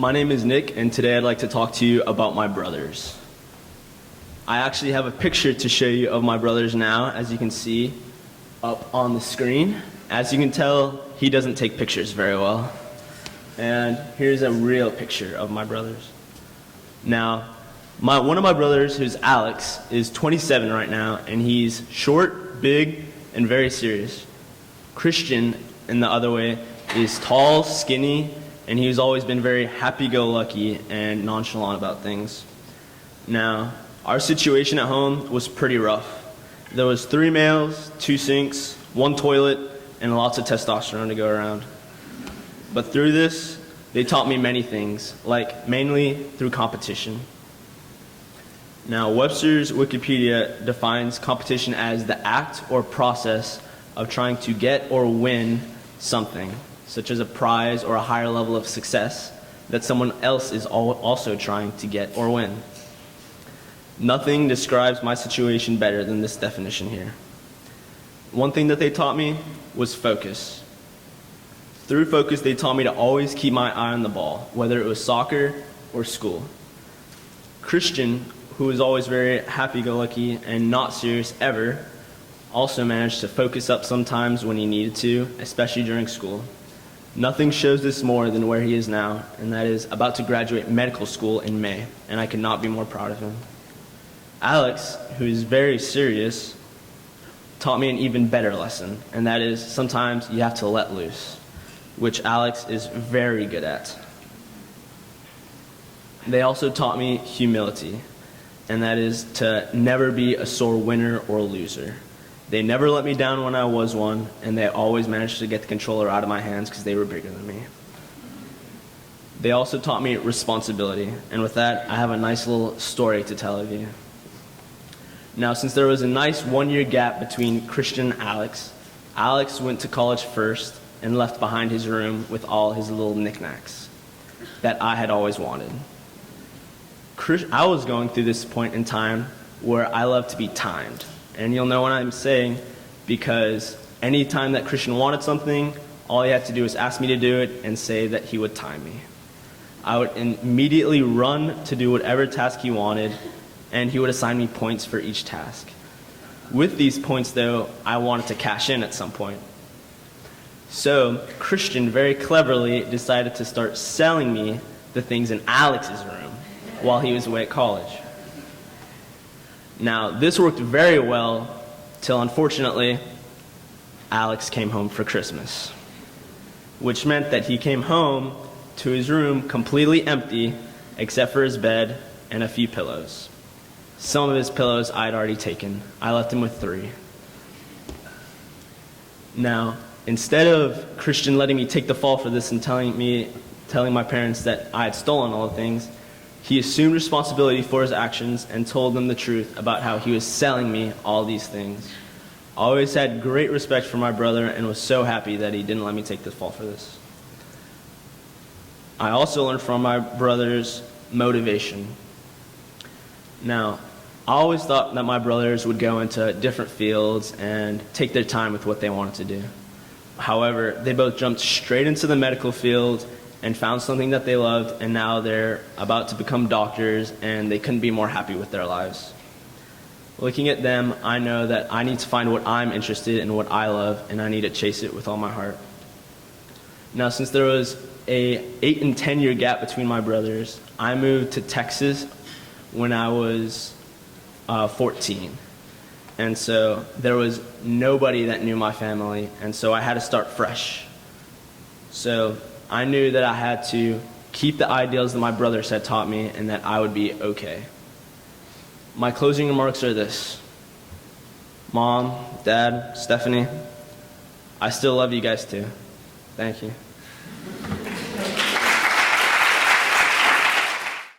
My name is Nick, and today I'd like to talk to you about my brothers. I actually have a picture to show you of my brothers now, as you can see up on the screen. As you can tell, he doesn't take pictures very well. And here's a real picture of my brothers. Now, one of my brothers, who's Alex, is 27 right now, and he's short, big, and very serious. Christian, in the other way, is tall, skinny, and he's always been very happy-go-lucky and nonchalant about things. Now, our situation at home was pretty rough. There was 3 males, 2 sinks, 1 toilet, and lots of testosterone to go around. But through this, they taught me many things, like mainly through competition. Now, Webster's Wikipedia defines competition as the act or process of trying to get or win something, such as a prize or a higher level of success that someone else is also trying to get or win. Nothing describes my situation better than this definition here. One thing that they taught me was focus. Through focus, they taught me to always keep my eye on the ball, whether it was soccer or school. Christian, who was always very happy-go-lucky and not serious ever, also managed to focus up sometimes when he needed to, especially during school. Nothing shows this more than where he is now, and that is about to graduate medical school in May, and I could not be more proud of him. Alex, who is very serious, taught me an even better lesson, and that is sometimes you have to let loose, which Alex is very good at. They also taught me humility, and that is to never be a sore winner or loser. They never let me down when I was one, and they always managed to get the controller out of my hands because they were bigger than me. They also taught me responsibility, and with that, I have a nice little story to tell of you. Now, since there was a nice 1-year gap between Christian and Alex went to college first and left behind his room with all his little knickknacks that I had always wanted. I was going through this point in time where I love to be timed. And you'll know what I'm saying because any time that Christian wanted something, all he had to do was ask me to do it and say that he would time me. I would immediately run to do whatever task he wanted, and he would assign me points for each task. With these points, though, I wanted to cash in at some point. So Christian very cleverly decided to start selling me the things in Alex's room while he was away at college. Now, this worked very well till, unfortunately, Alex came home for Christmas, which meant that he came home to his room completely empty except for his bed and a few pillows. Some of his pillows I'd already taken. I left him with 3. Now, instead of Christian letting me take the fall for this and telling my parents that I had stolen all the things, he assumed responsibility for his actions and told them the truth about how he was selling me all these things. I always had great respect for my brother and was so happy that he didn't let me take the fall for this. I also learned from my brother's motivation. Now, I always thought that my brothers would go into different fields and take their time with what they wanted to do. However, they both jumped straight into the medical field and found something that they loved, and now they're about to become doctors, and they couldn't be more happy with their lives. Looking at them, I know that I need to find what I'm interested in, what I love, and I need to chase it with all my heart. Now, since there was a 8 and 10-year gap between my brothers, I moved to Texas when I was 14. And so there was nobody that knew my family, and so I had to start fresh. So I knew that I had to keep the ideals that my brothers had taught me and that I would be okay. My closing remarks are this. Mom, Dad, Stephanie, I still love you guys too. Thank you.